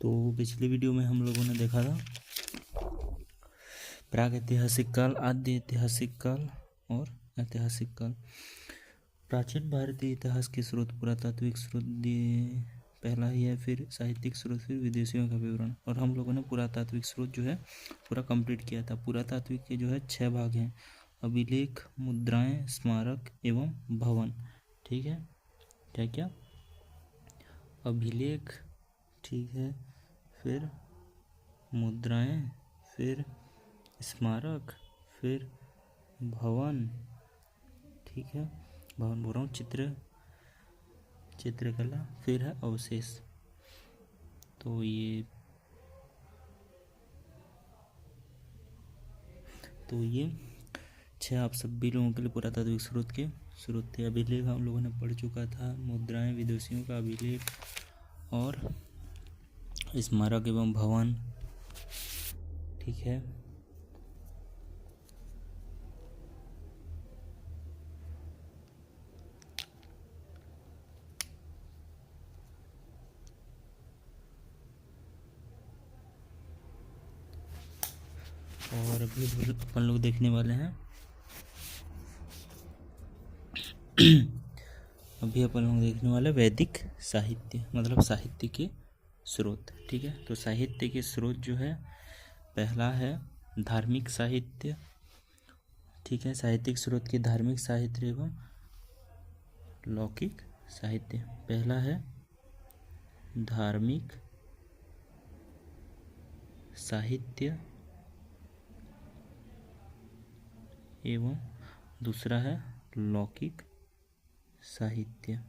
तो पिछली वीडियो में हम लोगों ने देखा था प्रागैतिहासिक काल, आद्य ऐतिहासिक काल और ऐतिहासिक काल। प्राचीन भारतीय इतिहास के स्रोत पुरातात्विक स्रोत दिए पहला ही है, फिर साहित्यिक स्रोत, फिर विदेशियों का विवरण। और हम लोगों ने पुरातात्विक स्रोत जो है पूरा कंप्लीट किया था। पुरातात्विक के जो है 6 भाग हैं: अभिलेख, मुद्राएं, स्मारक एवं भवन। ठीक है, क्या क्या? अभिलेख, ठीक है, फिर मुद्राएं, फिर स्मारक, फिर भवन। ठीक है, भवन बोल रहा हूँ, चित्रकला, फिर है अवशेष। तो ये 6 आप सभी लोगों के लिए पुरातात्विक स्रोत के स्रोत थे। अभिलेख हम लोगों ने पढ़ चुका था, मुद्राएं, विदेशियों का अभिलेख और स्मारक एवं भवन। ठीक है, और अभी अपन लोग देखने वाले हैं वैदिक साहित्य, मतलब साहित्य के स्रोत। ठीक है, तो साहित्य के स्रोत जो है पहला है धार्मिक साहित्य। ठीक है, साहित्यिक स्रोत के धार्मिक साहित्य एवं लौकिक साहित्य। पहला है धार्मिक साहित्य एवं दूसरा है लौकिक साहित्य।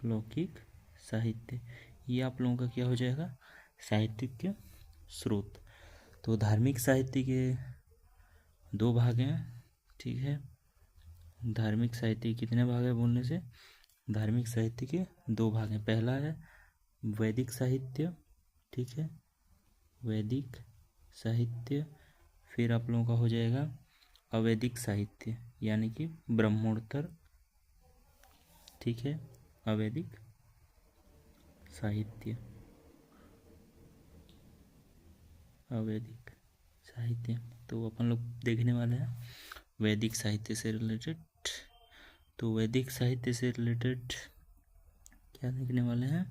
लौकिक साहित्य ये आप लोगों का क्या हो जाएगा? साहित्यिक के स्रोत। तो धार्मिक साहित्य के 2 भाग हैं। ठीक है, धार्मिक साहित्य कितने भाग है बोलने से? धार्मिक साहित्य के 2 भाग हैं। पहला है वैदिक साहित्य। ठीक है, वैदिक साहित्य। फिर आप लोगों का हो जाएगा अवैदिक साहित्य, यानी कि ब्रह्मोत्तर। ठीक है, अवैदिक साहित्य, अवैदिक साहित्य। तो अपन लोग देखने वाले हैं वैदिक साहित्य से रिलेटेड। तो वैदिक साहित्य से रिलेटेड क्या देखने वाले हैं?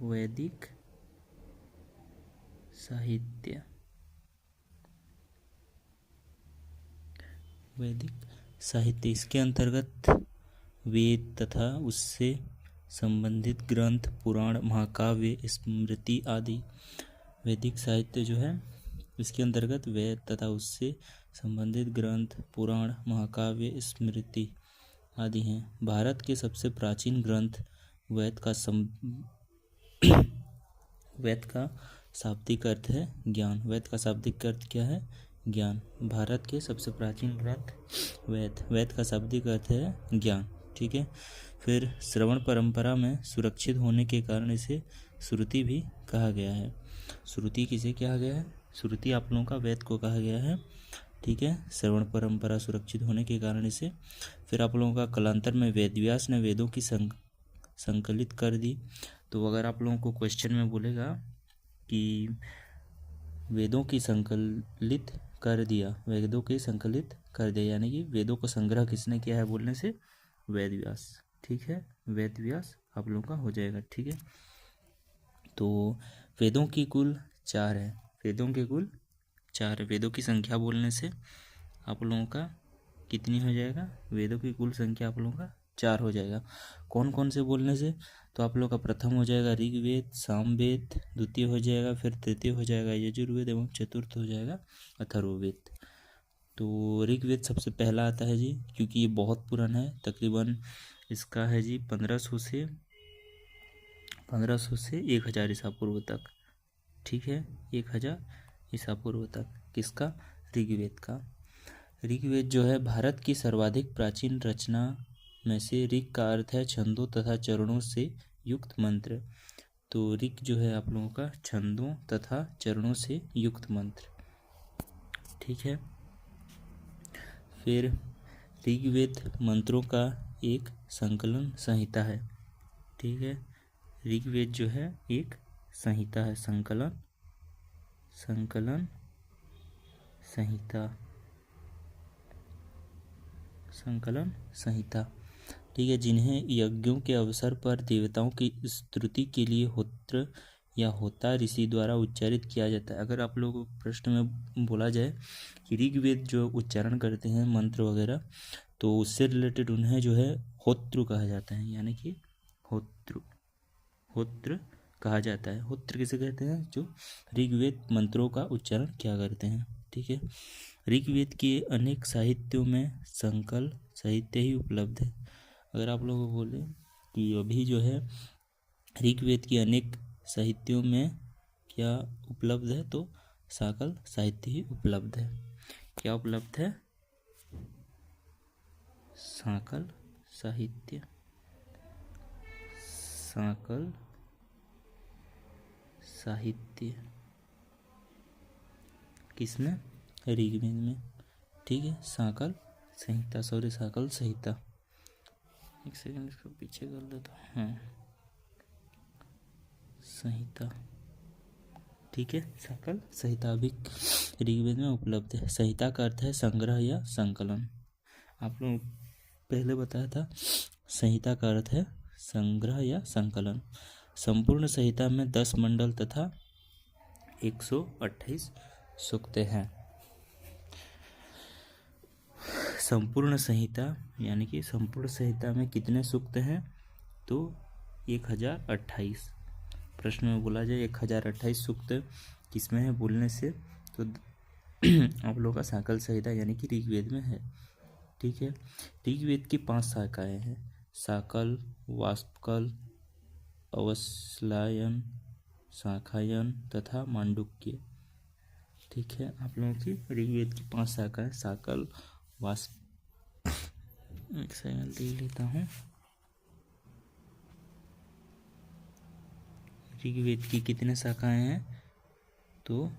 वैदिक साहित्य, वैदिक साहित्य। इसके अंतर्गत वेद तथा उससे संबंधित ग्रंथ, पुराण, महाकाव्य, स्मृति आदि। वैदिक साहित्य जो है इसके अंतर्गत वेद तथा उससे संबंधित ग्रंथ, पुराण, महाकाव्य, स्मृति आदि हैं। भारत के सबसे प्राचीन ग्रंथ वेद का शाब्दिक अर्थ है ज्ञान। वेद का शाब्दिक अर्थ क्या है? ज्ञान। भारत के सबसे प्राचीन ग्रंथ वेद का शाब्दिक अर्थ है ज्ञान। ठीक है, फिर श्रवण परंपरा में सुरक्षित होने के कारण इसे श्रुति भी कहा गया है। श्रुति किसे कहा गया है? श्रुति आप लोगों का वेद को कहा गया है। ठीक है, श्रवण परंपरा सुरक्षित होने के कारण इसे। फिर आप लोगों का कालांतर में वेदव्यास ने वेदों की संकलित कर दी। तो अगर आप लोगों को क्वेश्चन में बोलेगा कि वेदों की संकलित कर दिया, यानी कि वेदों को संग्रह किसने किया है बोलने से? वेदव्यास। ठीक है, वेदव्यास आप लोगों का हो जाएगा। ठीक है, तो वेदों की कुल 4 है। वेदों के कुल 4 है। वेदों की संख्या बोलने से आप लोगों का कितनी हो जाएगा? वेदों की कुल संख्या आप लोगों का 4 हो जाएगा। कौन कौन से बोलने से? तो आप लोग का प्रथम हो जाएगा ऋग्वेद, सामवेद, द्वितीय हो जाएगा, फिर तृतीय हो जाएगा यजुर्वेद एवं चतुर्थ हो जाएगा अथर्ववेद। तो ऋग्वेद सबसे पहला आता है जी, क्योंकि ये बहुत पुराना है। तकरीबन इसका है जी 1500 से 1000 ईसा पूर्व तक। ठीक है, 1000 ईसा पूर्व तक। किसका? ऋग्वेद का। ऋग्वेद जो है भारत की सर्वाधिक प्राचीन रचना में से ऋग का अर्थ है छंदों तथा चरणों से युक्त मंत्र। तो ऋग जो है आप लोगों का छंदों तथा चरणों से युक्त मंत्र। ठीक है, फिर ऋग्वेद मंत्रों का एक संकलन संहिता है। ठीक है। ऋग्वेद जो है एक संहिता है, संकलन संहिता, संकलन संहिता, ठीक है। जिन्हें यज्ञों के अवसर पर देवताओं की स्तुति के लिए होत्र या होता ऋषि द्वारा उच्चारित किया जाता है। अगर आप लोगों को प्रश्न में बोला जाए कि ऋग्वेद जो उच्चारण करते हैं मंत्र वगैरह, तो उससे रिलेटेड उन्हें जो है होत्र कहा जाता है, यानी कि होत्र कहा जाता है। होत्र किसे कहते हैं? जो ऋग्वेद मंत्रों का उच्चारण क्या करते हैं, ठीक है। ऋग्वेद के अनेक साहित्यों में संकल साहित्य ही उपलब्ध है। अगर आप लोगों को बोले कि अभी जो है ऋग्वेद के अनेक साहित्यों में क्या उपलब्ध है, तो सकल साहित्य ही उपलब्ध है। क्या उपलब्ध है? सकल साहित्य, सकल साहित्य किसमें? ऋग्वेद में, ठीक है। सकल संहिता, सकल संहिता, एक सेकंड इसको पीछे कर देता हूँ। हाँ, संहिता, ठीक है। सकल संहिता भी ऋग्वेद में उपलब्ध है। संहिता का अर्थ है संग्रह या संकलन। आप लोग पहले बताया था, संहिता का अर्थ है संग्रह या संकलन। संपूर्ण संहिता में 10 मंडल तथा 128 सूक्तें हैं। संपूर्ण संहिता यानी कि संपूर्ण संहिता में कितने सूक्त हैं? तो 1028। प्रश्न में बोला जाए 1028 सूक्त किसमें है बोलने से, तो आप लोगों का सकल संहिता यानी कि ऋग्वेद में है, ठीक है। ऋग्वेद की 5 शाखाएं हैं, साकल, वाष्पकल, अवस्लायन, शाखायन तथा मांडुक्य, ठीक है। आप लोगों की ऋग्वेद की 5 शाखाएं, साकल, वाष्प, एक सेकंड ले लेता हूँ। ऋग्वेद की कितने शाखाएं हैं? तो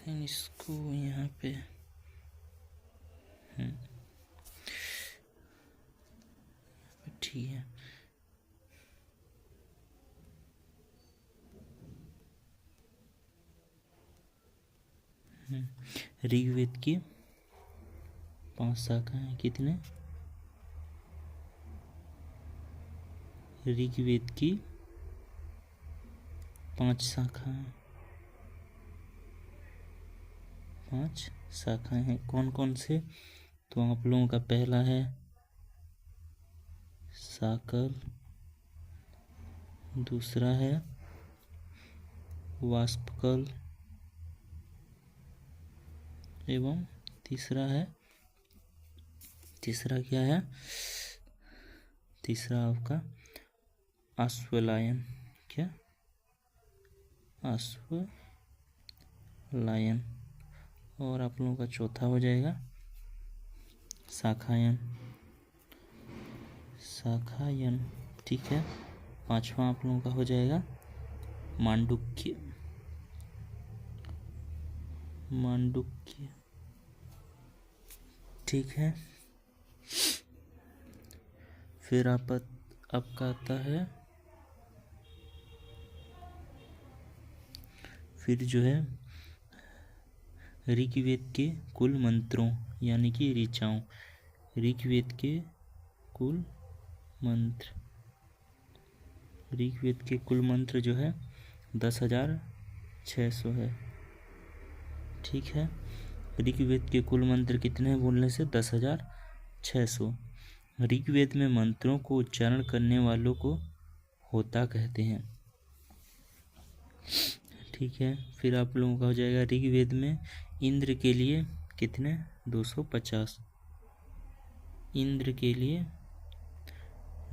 इसको यहाँ पे ठीक है। ऋग्वेद की 5 शाखाएं, कितने? ऋग्वेद की 5 शाखाएं, 5 शाखाएं हैं। कौन कौन से? तो आप लोगों का पहला है साकल, दूसरा है वाष्पकल एवं तीसरा क्या है? तीसरा आपका अश्वलायन। क्या? अश्वलायन। और आप लोगों का चौथा हो जाएगा शाखायन, ठीक है। 5वां आप लोगों का हो जाएगा मांडुक्य, ठीक है। फिर आपका आता है, फिर जो है ऋग्वेद के कुल मंत्रों यानी कि ऋचाओं, ऋग्वेद के कुल मंत्र जो है 10,600 है, ठीक है। ऋग्वेद के कुल मंत्र कितने हैं बोलने से? 10,600। ऋग्वेद में मंत्रों को उच्चारण करने वालों को होता कहते हैं, ठीक है। फिर आप लोगों का हो जाएगा ऋग्वेद में इंद्र के लिए कितने? 250। इंद्र के लिए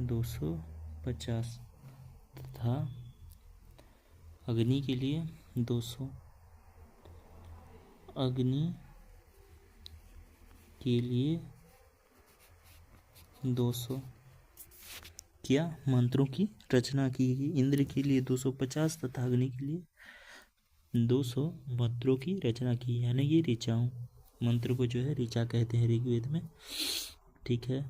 250 तथा अग्नि के लिए 200, अग्नि के लिए 200 क्या मंत्रों की रचना की गई। इंद्र के लिए 250 तथा अग्नि के लिए 200 मंत्रों की रचना की, यानी ये ऋचाओं मंत्र को जो है ऋचा कहते हैं ऋग्वेद में, ठीक है।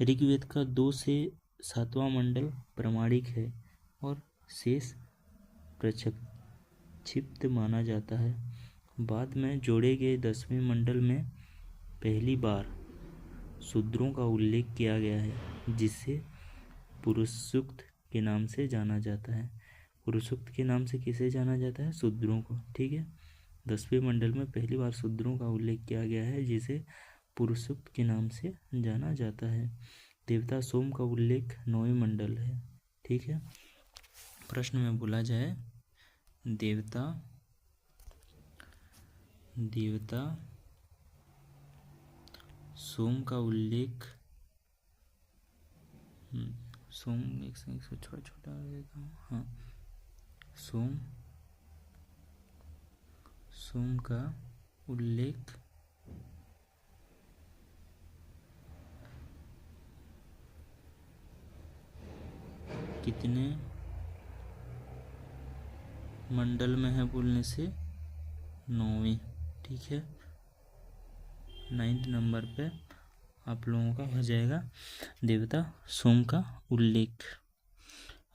ऋग्वेद का 2 से सातवां मंडल प्रामाणिक है और शेष प्रक्षिप्त माना जाता है। बाद में जोड़े गए 10वें मंडल में पहली बार शूद्रों का उल्लेख किया गया है, जिसे पुरुष सूक्त के नाम से जाना जाता है। पुरुष सूक्त के नाम से किसे जाना जाता है? शूद्रों को। ठीक है, 10वें मंडल में पहली बार शूद्रों का उल्लेख किया गया है, जिसे पुरुष सूक्त के नाम से जाना जाता है। देवता सोम का उल्लेख 9वें मंडल है। ठीक है, प्रश्न में बोला जाए देवता सोम का उल्लेख, सोम एक से छोटा छोटा देता हूँ। हाँ, सोम का उल्लेख कितने मंडल में है बोलने से? 9वें। ठीक है, 9th नंबर पे आप लोगों का हो जाएगा देवता सोम का उल्लेख।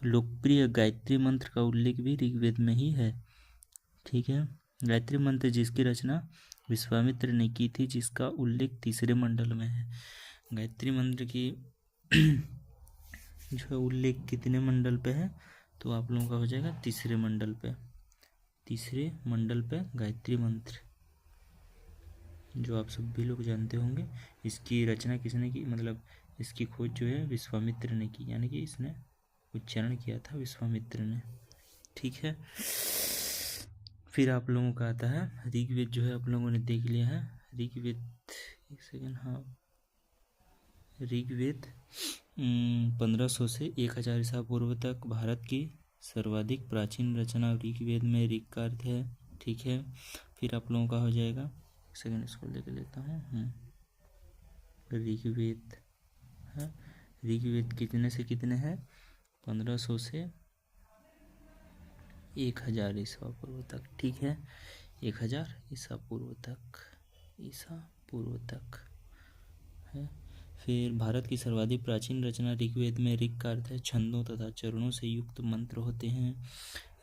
लोकप्रिय गायत्री मंत्र का उल्लेख भी ऋग्वेद में ही है। ठीक है, गायत्री मंत्र जिसकी रचना विश्वामित्र ने की थी, जिसका उल्लेख 3रे मंडल में है। गायत्री मंत्र की जो है उल्लेख कितने मंडल पे है? तो आप लोगों का हो जाएगा 3रे मंडल पे। 3रे मंडल पे गायत्री मंत्र, जो आप सब भी लोग जानते होंगे। इसकी रचना किसने की? मतलब इसकी खोज जो है विश्वामित्र ने की, यानी कि इसने उच्चारण किया था विश्वामित्र ने। ठीक है, फिर आप लोगों का आता है ऋग्वेद, जो है आप लोगों ने देख लिया है। ऋग्वेद, एक सेकेंड, हाँ, ऋग्वेद 1500 से 1000 ईसा पूर्व तक भारत की सर्वाधिक प्राचीन रचना ऋग्वेद में ऋग का अर्थ है। ठीक है, फिर आप लोगों का हो जाएगा, सेकेंड इसको लेके लेता हूँ। ऋग्वेद है, ऋग्वेद कितने से कितने हैं? 1500 से 1000 ईसा पूर्व तक। ठीक है, 1000 ईसा पूर्व तक है। फिर भारत की सर्वाधिक प्राचीन रचना ऋग्वेद में ऋग का अर्थ है छंदों तथा चरणों से युक्त मंत्र होते हैं।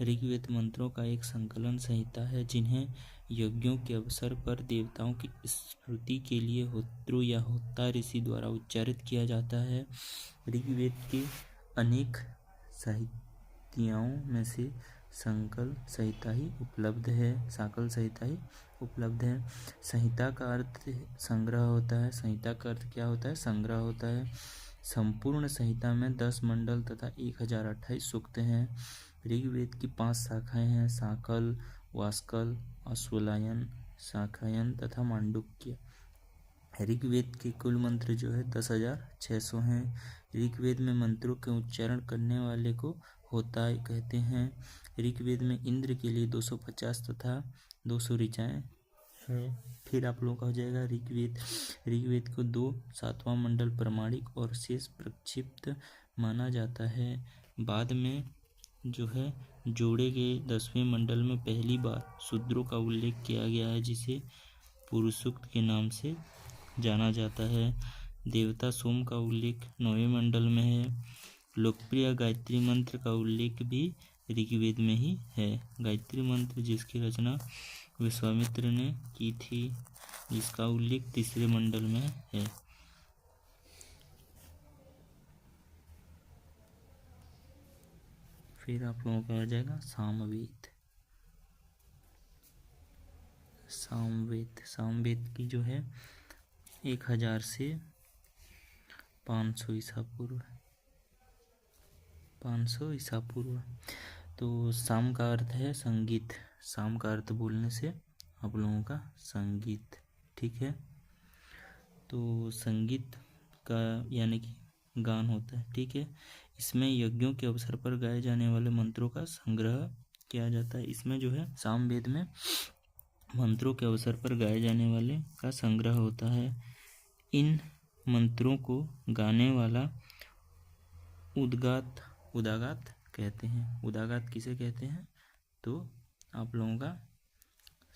ऋग्वेद मंत्रों का एक संकलन संहिता है, जिन्हें यज्ञों के अवसर पर देवताओं की स्मृति के लिए होत्रु या होता ऋषि द्वारा उच्चारित किया जाता है। ऋग्वेद के अनेक साहित्यों में से साकल संहिता ही उपलब्ध है। संहिता का अर्थ संग्रह होता है। संहिता का अर्थ क्या होता है? संग्रह होता है। संपूर्ण संहिता में 10 मंडल तथा 1028 सूक्त हैं। ऋग्वेद की 5 शाखाएं हैं: साकल, वास्कल, अश्वलायन, शाखायन तथा मांडुक्य। ऋग्वेद के कुल मंत्र जो है 10,600 हैं। ऋग्वेद में मंत्रों के उच्चारण करने वाले को होता कहते हैं। ऋग्वेद में इंद्र के लिए 250 तथा 200 ऋचाएं हैं। फिर आप लोगों का हो जाएगा ऋग्वेद को 2 7वां मंडल प्रामाणिक और शेष प्रक्षिप्त माना जाता है। बाद में जो है जोड़े गए 10वें मंडल में पहली बार शूद्रों का उल्लेख किया गया है, जिसे पुरुष सूक्त के नाम से जाना जाता है। देवता सोम का उल्लेख 9वें मंडल में है। लोकप्रिय गायत्री मंत्र का उल्लेख भी ऋग्वेद में ही है। गायत्री मंत्र जिसकी रचना विश्वामित्र ने की थी, जिसका उल्लेख 3रे मंडल में है। फिर आप लोगों का आ जाएगा सामवेद की जो है 1000 से 500 ईसा पूर्व। तो साम का अर्थ है संगीत। साम का अर्थ बोलने से आप लोगों का संगीत। ठीक है, तो संगीत का यानी कि गान होता है। ठीक है, इसमें यज्ञों के अवसर पर गाए जाने वाले मंत्रों का संग्रह किया जाता है। इसमें जो है सामवेद में मंत्रों के अवसर पर गाए जाने वाले का संग्रह होता है। इन मंत्रों को गाने वाला उदगात कहते हैं। उदगात किसे कहते हैं? तो आप लोगों का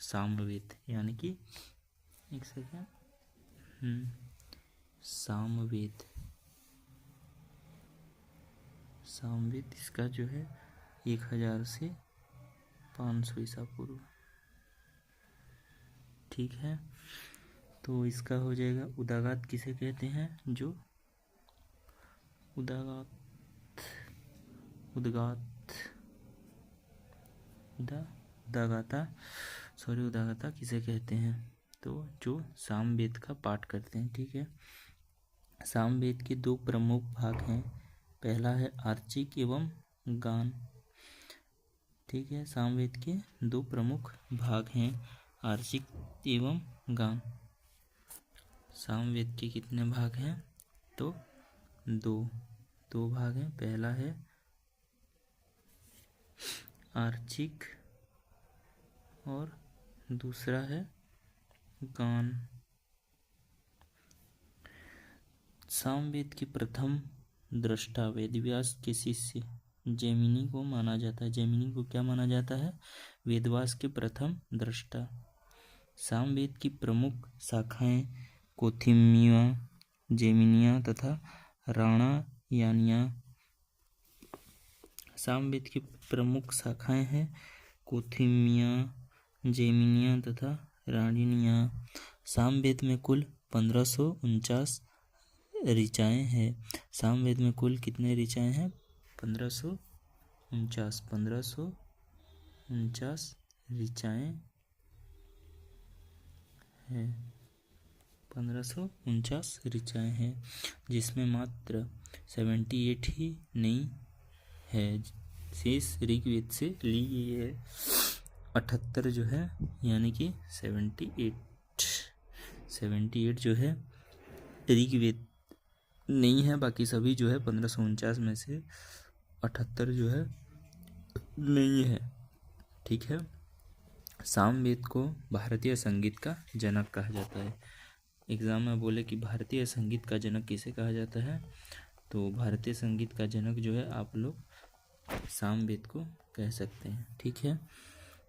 सामवेद, यानी कि एक सेकेंड, सामवेद सामवेद इसका जो है 1000 से 500 ईसा पूर्व। ठीक है, तो इसका हो जाएगा उदागात किसे कहते हैं? जो उदागाता किसे कहते हैं? तो जो सामवेद का पाठ करते हैं। ठीक है, सामवेद के 2 प्रमुख भाग हैं। पहला है आर्चिक एवं गान। ठीक है, सामवेद के 2 प्रमुख भाग हैं, आर्चिक एवं गान। सामवेद के कितने भाग हैं? तो दो भाग हैं। पहला है आर्चिक और दूसरा है गान। सामवेद के प्रथम दृष्टा वेदव्यास के शिष्य जैमिनी को माना जाता है। जैमिनी को क्या माना जाता है? वेदव्यास के प्रथम दृष्टा। सामवेद की प्रमुख शाखाएं कोथिम्मिया, जैमिनिया तथा राणायानिया। सामवेद की प्रमुख शाखाएं हैं कोथिम्मिया, जैमिनिया तथा राणायानिया। सामवेद में कुल 1549 ऋचाएं हैं। सामवेद में कुल कितने ऋचाएं हैं? 1549 ऋचाएं हैं। 1549 ऋचाएं हैं, जिसमें मात्र 78 ही नहीं है, शेष ऋग्वेद से ली गई है। 78 जो है, यानी कि 78 जो है ऋग्वेद नहीं है। बाकी सभी जो है 1549 में से 78 जो है नहीं है। ठीक है, सामवेद को भारतीय संगीत का जनक कहा जाता है। एग्जाम में बोले कि भारतीय संगीत का जनक किसे कहा जाता है, तो भारतीय संगीत का जनक जो है आप लोग सामवेद को कह सकते हैं। ठीक है,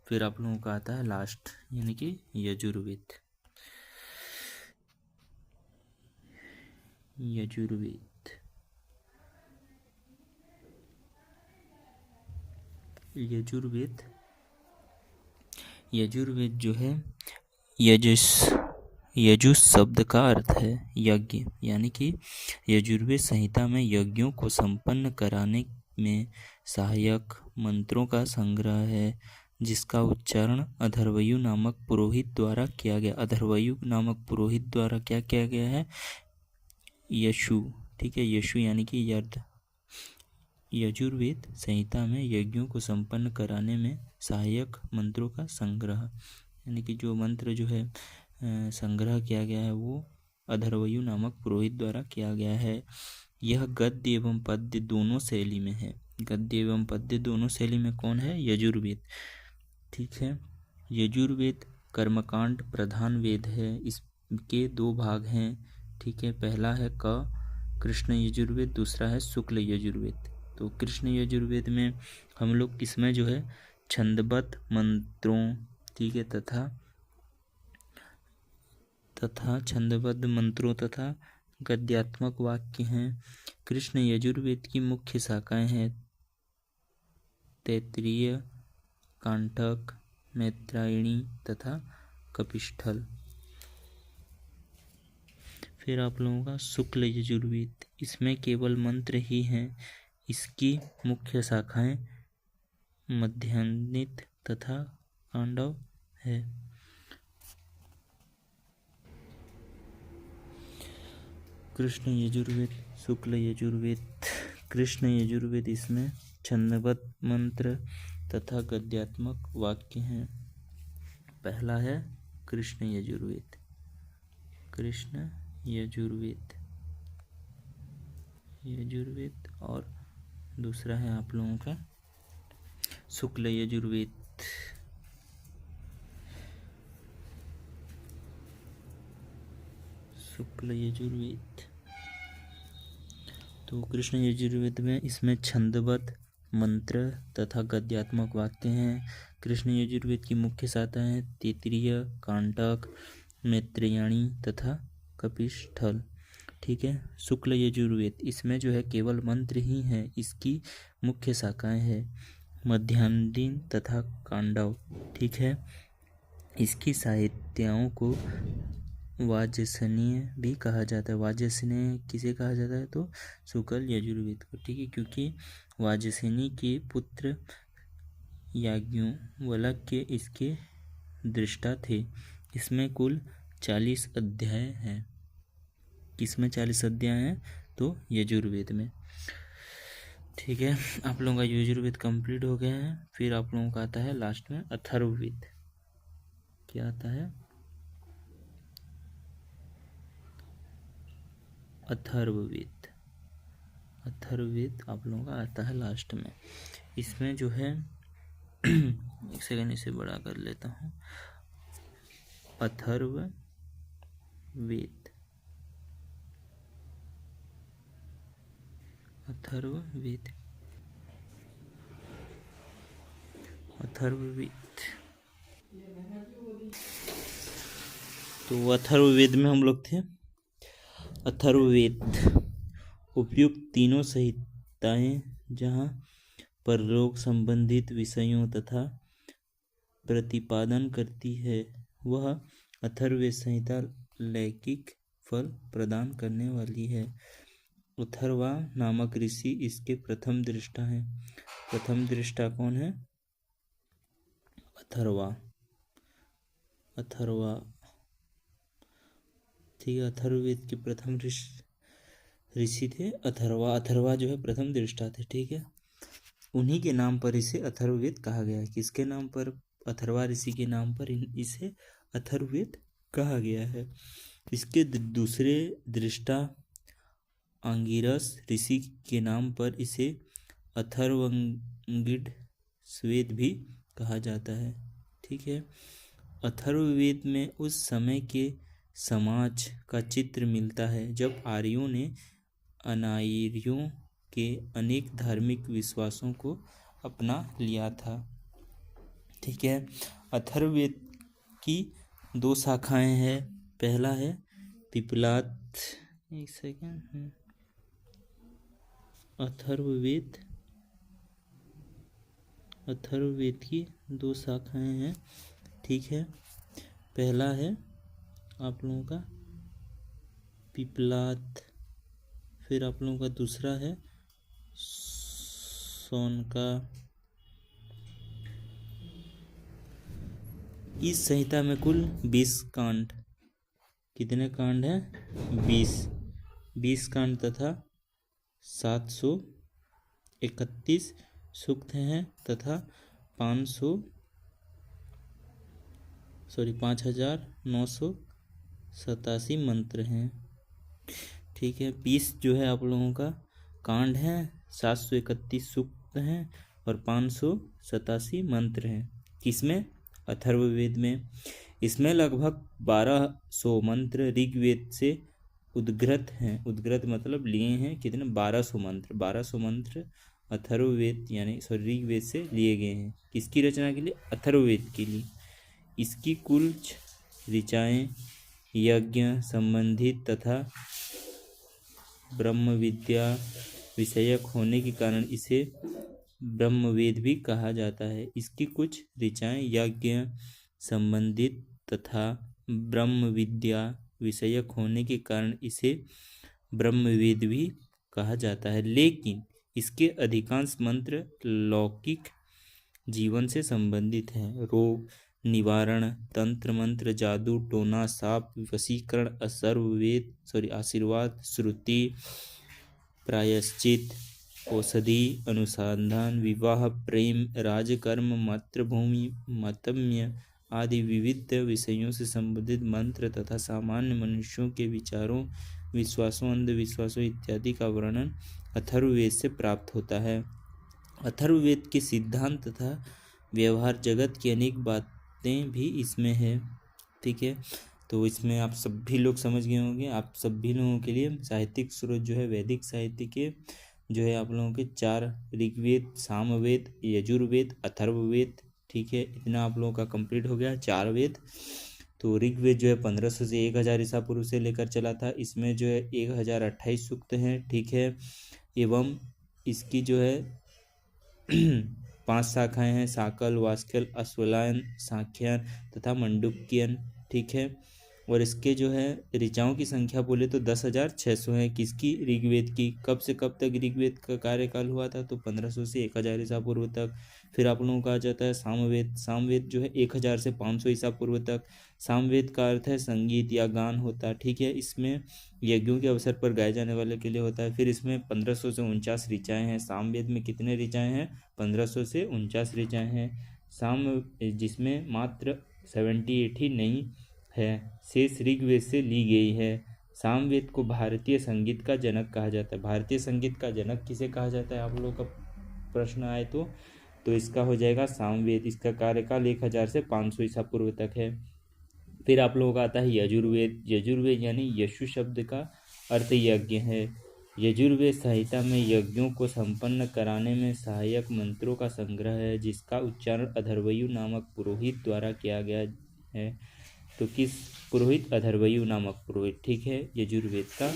फिर आप लोगों का आता है लास्ट, यानी कि यजुर्वेद। यजुर्वेद जो है, यजुस शब्द का अर्थ है यज्ञ, यानी कि यजुर्वेद संहिता में यज्ञों को संपन्न कराने में सहायक मंत्रों का संग्रह है, जिसका उच्चारण अथर्वयु नामक पुरोहित द्वारा किया गया। अथर्वयु नामक पुरोहित द्वारा क्या किया गया है? यशु। ठीक है, यशु यानी कि यज्ञ। यजुर्वेद संहिता में यज्ञों को संपन्न कराने में सहायक मंत्रों का संग्रह, यानी कि जो मंत्र जो है संग्रह किया गया है वो अथर्वयु नामक पुरोहित द्वारा किया गया है। यह गद्य एवं पद्य दोनों शैली में है। गद्य एवं पद्य दोनों शैली में कौन है? यजुर्वेद। ठीक है, यजुर्वेद कर्मकांड प्रधान वेद है। इसके 2 भाग हैं। ठीक है, पहला है कृष्ण यजुर्वेद, दूसरा है शुक्ल यजुर्वेद। तो कृष्ण यजुर्वेद में हम लोग किसमें जो है छंदबद्ध मंत्रों, ठीक है, तथा छंदबद्ध मंत्रों तथा गद्यात्मक वाक्य हैं। कृष्ण यजुर्वेद की मुख्य शाखाएं हैं तैत्तिरीय, कांठक, मैत्रायणी तथा कपिष्ठल। फिर आप लोगों का शुक्ल यजुर्वेद, इसमें केवल मंत्र ही हैं। इसकी मुख्य शाखाएं मध्यान्हित तथा कांडव है। कृष्ण यजुर्वेद, शुक्ल यजुर्वेद। कृष्ण यजुर्वेद, इसमें छंदबद्ध मंत्र तथा गद्यात्मक वाक्य हैं। पहला है कृष्ण यजुर्वेद, और दूसरा है आप लोगों का शुक्ल यजुर्वेद। तो कृष्ण यजुर्वेद में इसमें छंदबद्ध मंत्र तथा गद्यात्मक वाक्य हैं। कृष्ण यजुर्वेद की मुख्य शाखाएं हैं तैत्तिरीय, कांडक, मैत्रेयणी तथा कपिष्ठल। ठीक है। शुक्ल यजुर्वेद, इसमें जो है केवल मंत्र ही हैं। इसकी मुख्य शाखाएं हैं मध्याह्न तथा कांडव, ठीक है। इसकी साहित्यों को वाजसनेय भी कहा जाता है। वाजसनेय किसे कहा जाता है? तो शुक्ल यजुर्वेद को, ठीक है, क्योंकि वाजसनेय के पुत्र याज्ञवल्क्य इसके दृष्टा थे। इसमें कुल 40 अध्याय हैं। किसमें 40 अध्याय हैं? तो यजुर्वेद में, ठीक है। आप लोगों का यजुर्वेद कंप्लीट हो गया है। फिर आप लोगों का आता है लास्ट में अथर्ववेद। क्या आता है? अथर्ववेद। अथर्ववेद आप लोगों का आता है लास्ट में। इसमें जो है एक सेकंड इसे बड़ा कर लेता हूँ। अथर्ववेद, अथर्ववेद, अथर्ववेद। तो अथर्ववेद में हम लोग थे। अथर्ववेद उपयुक्त तीनों संहिताएं जहाँ पर रोग संबंधित विषयों तथा प्रतिपादन करती है, वह अथर्ववेद संहिता लौकिक फल प्रदान करने वाली है। अथर्वा नामक ऋषि इसके प्रथम दृष्टा हैं। प्रथम दृष्टा कौन है? अथर्वा। अथर्वा, ठीक है। अथर्ववेद के प्रथम ऋषि थे अथर्वा। अथर्वा जो है प्रथम दृष्टा थे, ठीक है। उन्हीं के नाम पर इसे अथर्ववेद कहा गया है। किसके नाम पर? अथर्वा ऋषि के नाम पर इसे अथर्ववेद कहा गया है। इसके दूसरे दृष्टा अंगिरस ऋषि के नाम पर इसे अथर्वंगिड स्वेद भी कहा जाता है, ठीक है। अथर्ववेद में उस समय के समाज का चित्र मिलता है जब आर्यों ने अनार्यों के अनेक धार्मिक विश्वासों को अपना लिया था, ठीक है। अथर्ववेद की 2 शाखाएं हैं। पहला है पिपलाद, एक सेकेंड, अथर्ववेद, अथर्ववेद की 2 शाखाएं हैं, ठीक है। पहला है आप लोगों का पिपलाद, फिर आप लोगों का दूसरा है सोनका। इस संहिता में कुल 20 कांड, कितने कांड हैं? 20 कांड तथा 731 सूक्त हैं तथा 5987 मंत्र हैं, ठीक है। 20 जो है आप लोगों का कांड है, 731 सूक्त हैं और 587 मंत्र हैं। किसमें? अथर्ववेद में। इसमें लगभग 1200 मंत्र ऋग्वेद से उद्गृत हैं। उद्गृत मतलब लिए हैं कितने? 1200 मंत्र अथर्ववेद यानी ऋग्वेद से लिए गए हैं। किसकी रचना के लिए? अथर्ववेद के लिए। इसकी कुल ऋचाएँ यज्ञ संबंधित तथा ब्रह्म विद्या विषयक होने के कारण इसे ब्रह्मवेद भी कहा जाता है। इसकी कुछ ऋचाएँ यज्ञ संबंधित तथा ब्रह्म विद्या विषयक होने के कारण इसे ब्रह्मवेद भी कहा जाता है, लेकिन इसके अधिकांश मंत्र लौकिक जीवन से संबंधित हैं। रोग निवारण, तंत्र मंत्र, जादू टोना, साप वशीकरण, आशीर्वाद, श्रुति, प्रायश्चित, औषधि अनुसंधान, विवाह, प्रेम, राजकर्म, मातृभूमि, मातम्य आदि विविध विषयों से संबंधित मंत्र तथा सामान्य मनुष्यों के विचारों, विश्वासों, अंधविश्वासों इत्यादि का वर्णन अथर्ववेद से प्राप्त होता है। अथर्ववेद के सिद्धांत तथा व्यवहार जगत की अनेक बातें भी इसमें है, ठीक है। तो इसमें आप सभी लोग समझ गए होंगे। आप सभी लोगों के लिए साहित्यिक स्रोत जो है वैदिक साहित्य के जो है आप लोगों के 4 ऋग्वेद, सामवेद, यजुर्वेद, अथर्ववेद, ठीक है। इतना आप लोगों का कंप्लीट हो गया 4 वेद। तो ऋग्वेद जो है 1500 से 1000 ईसा पूर्व से लेकर चला था। इसमें जो है 1028 सूक्त हैं, ठीक है। एवं इसकी जो है 5 शाखाएं हैं, साकल, वास्कल, अश्वलायन, सांख्यन तथा मंडूक्यन, ठीक है। और इसके जो है ऋचाओं की संख्या बोले तो 10,600 है। किसकी? ऋग्वेद की। कब से कब तक ऋग्वेद का कार्यकाल हुआ था? तो 1500 से 1000 ईसा पूर्व तक। फिर आप लोगों का आ जाता है सामवेद। सामवेद जो है 1000 से 500 ईसा पूर्व तक। सामवेद का अर्थ है संगीत या गान होता है, ठीक है। इसमें यज्ञों के अवसर पर गाए जाने वाले के लिए होता है। फिर इसमें 1500 से 49 ऋचाएँ हैं। सामवेद में कितने ऋचाएँ हैं? 1500 से 49 ऋचाएँ हैं। जिसमें मात्र 78 ही नहीं है, शेष ऋग्वेद से ली गई है। सामवेद को भारतीय संगीत का जनक कहा जाता है। भारतीय संगीत का जनक किसे कहा जाता है? आप लोगों का प्रश्न आए तो इसका हो जाएगा सामवेद। इसका कार्यकाल 1000 से 500 ईसा पूर्व तक है। फिर आप लोगों का आता है यजुर्वेद। यजुर्वेद यानी यशु शब्द का अर्थ यज्ञ है। यजुर्वेद संहिता में यज्ञों को संपन्न कराने में सहायक मंत्रों का संग्रह है, जिसका उच्चारण अथर्वयु नामक पुरोहित द्वारा किया गया है। तो किस पुरोहित? अथर्वयु नामक पुरोहित, ठीक है। यजुर्वेद का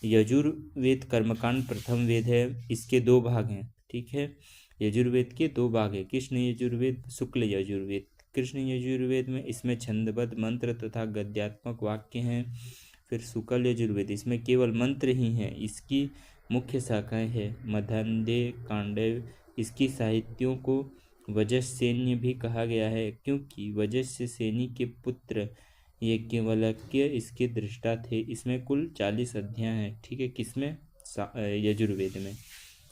यजुर्वेद कर्मकांड प्रथम वेद है। इसके 2 भाग हैं, ठीक है। यजुर्वेद के 2 भाग हैं, कृष्ण यजुर्वेद, शुक्ल यजुर्वेद। कृष्ण यजुर्वेद में इसमें छंदबद्ध मंत्र तथा गद्यात्मक वाक्य हैं। फिर शुक्ल यजुर्वेद, इसमें केवल मंत्र ही हैं। इसकी मुख्य शाखाएं हैं मध्यान्ह, कांडव। इसकी साहित्यों को वजस्सेन्य भी कहा गया है, क्योंकि वजस्य सेनी के पुत्र याज्ञवल्क्य इसके दृष्टा थे। इसमें कुल 40 अध्याय हैं, ठीक है। किसमें? यजुर्वेद में।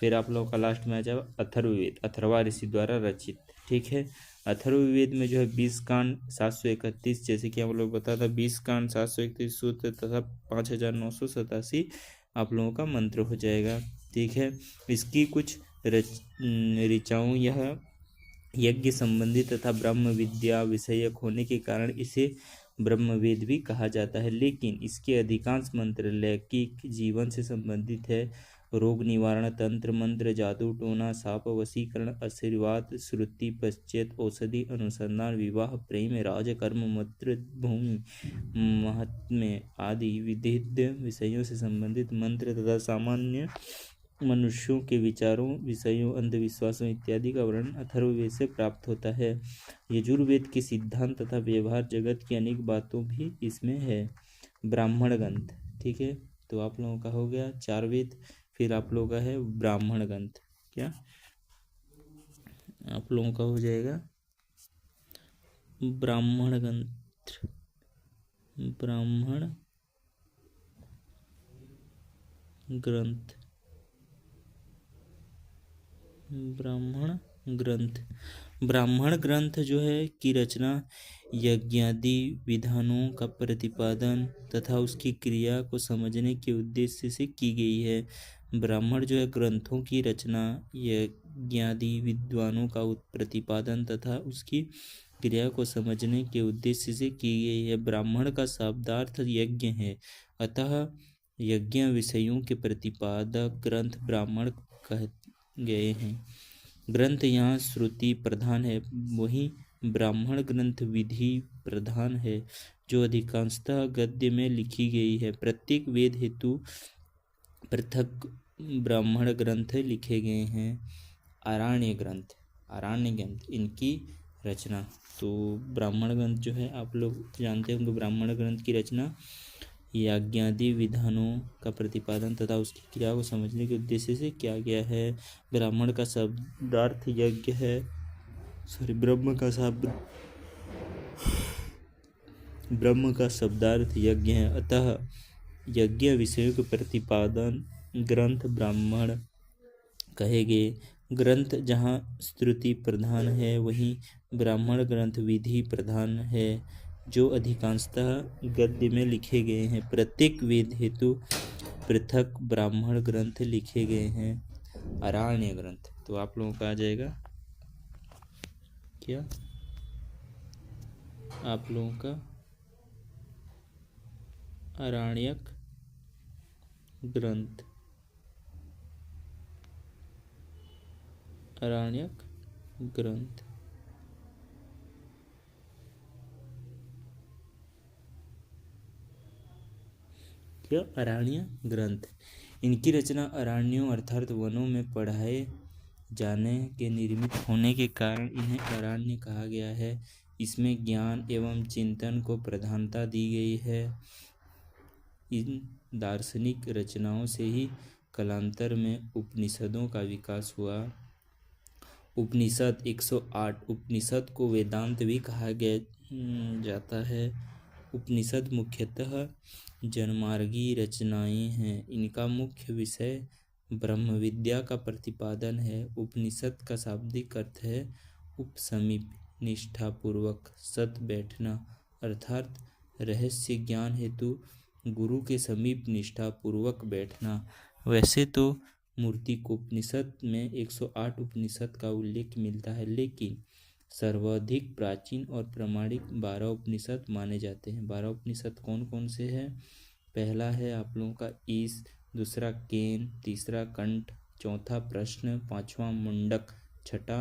फिर आप लोगों का लास्ट में आ जाए अथर्ववेद, अथर्वा ऋषि द्वारा रचित, ठीक है। अथर्ववेद में जो है 20 कांड 731, जैसे कि हम लोग बता था, 20 कांड 731 सूत्र तथा 5987 आप लोगों का मंत्र हो जाएगा, ठीक है। इसकी कुछ ऋचाओं यह यज्ञ संबंधी तथा ब्रह्म विद्या विषयक होने के कारण इसे ब्रह्मवेद भी कहा जाता है, लेकिन इसके अधिकांश मंत्र लौकिक जीवन से संबंधित है। रोग निवारण, तंत्र मंत्र, जादू टोना, साप वशीकरण, आशीर्वाद, श्रुति, पश्चात औषधि, अनुसंधान, विवाह, प्रेम, राजकर्म, मंत्र, भूमि, महात्म्य आदि विविध विषयों से संबंधित मंत्र तथा सामान्य मनुष्यों के विचारों, विषयों, अंधविश्वासों इत्यादि का वर्णन अथर्ववेद से प्राप्त होता है। यजुर्वेद के सिद्धांत तथा व्यवहार जगत की अनेक बातों भी इसमें है। ब्राह्मण ग्रंथ, ठीक है। तो आप लोगों का हो गया 4 वेद। फिर आप लोगों का है ब्राह्मण ग्रंथ। क्या आप लोगों का हो जाएगा? ब्राह्मण ग्रंथ। ब्राह्मण ग्रंथ। ब्राह्मण ग्रंथ। ब्राह्मण ग्रंथ जो है की रचना यज्ञादि विधानों का प्रतिपादन तथा उसकी क्रिया को समझने के उद्देश्य से की गई है। ब्राह्मण जो है ग्रंथों की रचना यज्ञादि विद्वानों का प्रतिपादन तथा उसकी क्रिया को समझने के उद्देश्य से की गई है। ब्राह्मण का शब्दार्थ यज्ञ है, अतः यज्ञ विषयों के प्रतिपादक ग्रंथ ब्राह्मण कह गए हैं। ग्रंथ यहाँ श्रुति प्रधान है, वहीं ब्राह्मण ग्रंथ विधि प्रधान है, जो अधिकांशतः गद्य में लिखी गई है। प्रत्येक वेद हेतु पृथक ब्राह्मण ग्रंथ लिखे गए हैं। आरण्य ग्रंथ, आरण्य ग्रंथ इनकी रचना। तो ब्राह्मण ग्रंथ जो है आप लोग जानते होंगे, ब्राह्मण ग्रंथ की रचना यज्ञादि विधानों का प्रतिपादन तथा उसकी क्रिया को समझने के उद्देश्य से किया गया है। ब्राह्मण का शब्दार्थ यज्ञ है, ब्रह्म का शब्दार्थ यज्ञ है, अतः यज्ञ विषयों के प्रतिपादन ग्रंथ ब्राह्मण कहे गए। ग्रंथ जहाँ श्रुति प्रधान है, वहीं ब्राह्मण ग्रंथ विधि प्रधान है, जो अधिकांशतः गद्य में लिखे गए हैं। प्रत्येक वेद हेतु पृथक ब्राह्मण ग्रंथ लिखे गए हैं। आरण्य ग्रंथ, तो आप लोगों का आ जाएगा क्या? आप लोगों का आरण्यक ग्रंथ। आरण्यक ग्रंथ। अरण्य ग्रंथ। इनकी रचना अरण्यों अर्थात वनों में पढ़ाए जाने के निर्मित होने के कारण इन्हें अरण्य कहा गया है। इसमें ज्ञान एवं चिंतन को प्रधानता दी गई है। इन दार्शनिक रचनाओं से ही कालांतर में उपनिषदों का विकास हुआ। उपनिषद 108। उपनिषद को वेदांत भी कहा जाता है। उपनिषद मुख्यतः जनमार्गी रचनाएं हैं। इनका मुख्य विषय ब्रह्म विद्या का प्रतिपादन है। उपनिषद का शाब्दिक अर्थ है उपसमीप, निष्ठापूर्वक सत बैठना, अर्थात रहस्य ज्ञान हेतु गुरु के समीप निष्ठापूर्वक बैठना। वैसे तो मूर्तिकोपनिषद में 108 उपनिषद का उल्लेख मिलता है, लेकिन सर्वाधिक प्राचीन और प्रमाणिक 12 उपनिषद माने जाते हैं। 12 उपनिषद कौन कौन से हैं? पहला है आप लोगों का ईश, दूसरा केन, तीसरा कंठ, चौथा प्रश्न, पांचवा मुंडक, छठा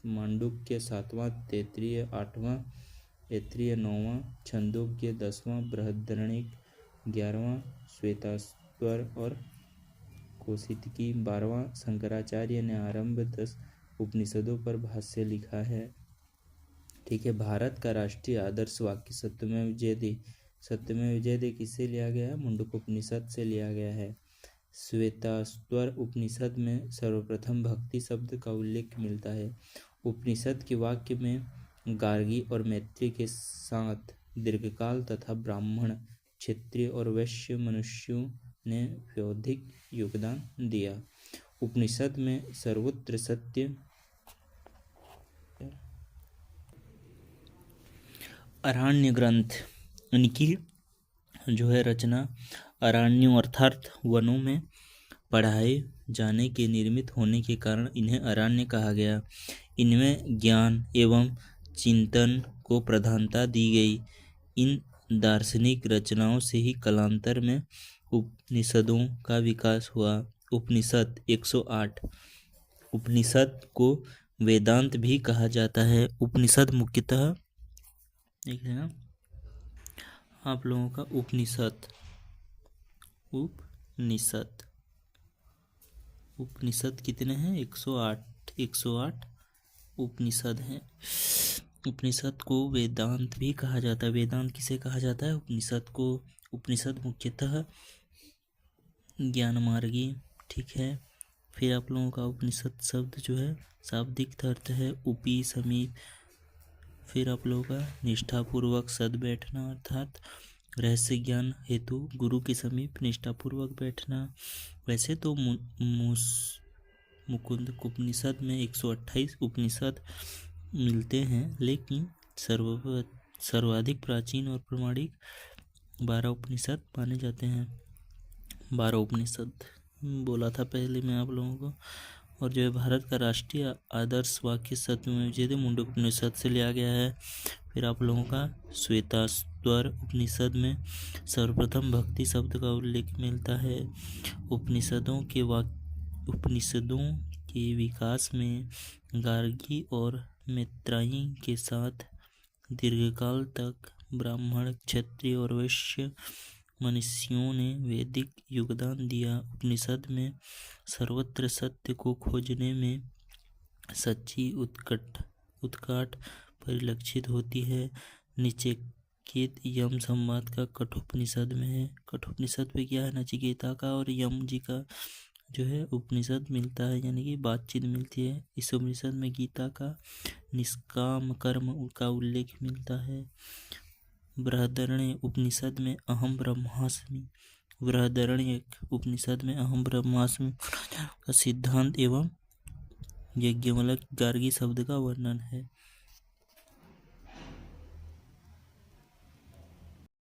मांडुक्य, सातवां तैत्तिरीय, आठवां ऐत्रेय, नौवां छंदोग्य, 10वां बृहदारण्यक, 11वां श्वेताश्वर और कौशिकी, 12वां शंकराचार्य ने आरंभ 10 उपनिषदों पर भाष्य लिखा है। ठीक है। भारत का राष्ट्रीय आदर्श वाक्य सत्यमेव जयते। सत्यमेव जयते किससे लिया गया है? मुंडकोपनिषद से लिया गया है। श्वेताश्वर उपनिषद में सर्वप्रथम भक्ति शब्द का उल्लेख मिलता है। उपनिषद के वाक्य में गार्गी और मैत्री के साथ दीर्घकाल तथा ब्राह्मण, क्षत्रिय और वैश्य मनुष्यों ने व्यवधिक योगदान दिया। उपनिषद में सर्वोच्च सत्य अरण्य ग्रंथ। इनकी जो है रचना अरण्यों अर्थात वनों में पढ़ाए जाने के निर्मित होने के कारण इन्हें अरण्य कहा गया। इनमें ज्ञान एवं चिंतन को प्रधानता दी गई। इन दार्शनिक रचनाओं से ही कालांतर में उपनिषदों का विकास हुआ। उपनिषद 108। उपनिषद को वेदांत भी कहा जाता है। उपनिषद मुख्यतः देख लेना आप लोगों का उपनिषद उपनिषद कितने हैं? 108 उपनिषद हैं। उपनिषद को वेदांत भी कहा जाता है। वेदांत किसे कहा जाता है? उपनिषद को। उपनिषद मुख्यतः ज्ञान मार्गी। ठीक है। फिर आप लोगों का उपनिषद शब्द जो है शाब्दिक अर्थ है उपी, समीप। फिर आप लोगों का निष्ठापूर्वक सद बैठना अर्थात रहस्य ज्ञान हेतु गुरु के समीप निष्ठापूर्वक बैठना। वैसे तो मुकुंद उपनिषद में 128 उपनिषद मिलते हैं, लेकिन सर्वाधिक प्राचीन और प्रमाणिक 12 उपनिषद माने जाते हैं। 12 उपनिषद बोला था पहले मैं आप लोगों को। और जो है भारत का राष्ट्रीय आदर्श वाक्य सत्यमेव जयते मुंडकोपनिषद से लिया गया है। फिर आप लोगों का श्वेताश्वर उपनिषद में सर्वप्रथम भक्ति शब्द का उल्लेख मिलता है। उपनिषदों के विकास में गार्गी और मैत्रेयी के साथ दीर्घकाल तक ब्राह्मण, क्षत्रिय और वैश्य मनुष्यों ने वैदिक योगदान दिया। उपनिषद में सर्वत्र सत्य को खोजने में सच्ची उत्कट परिलक्षित होती है। नचिकेत यम संवाद का कठोपनिषद में है। कठोपनिषद पे क्या है? नचिकेता का और यम जी का जो है उपनिषद मिलता है, यानी कि बातचीत मिलती है। इस उपनिषद में गीता का निष्काम कर्म का उल्लेख मिलता है। बृहदारण्यक उपनिषद में अहम ब्रह्मास्मि का सिद्धांत एवं यज्ञवल्क्य गार्गी शब्द का वर्णन है।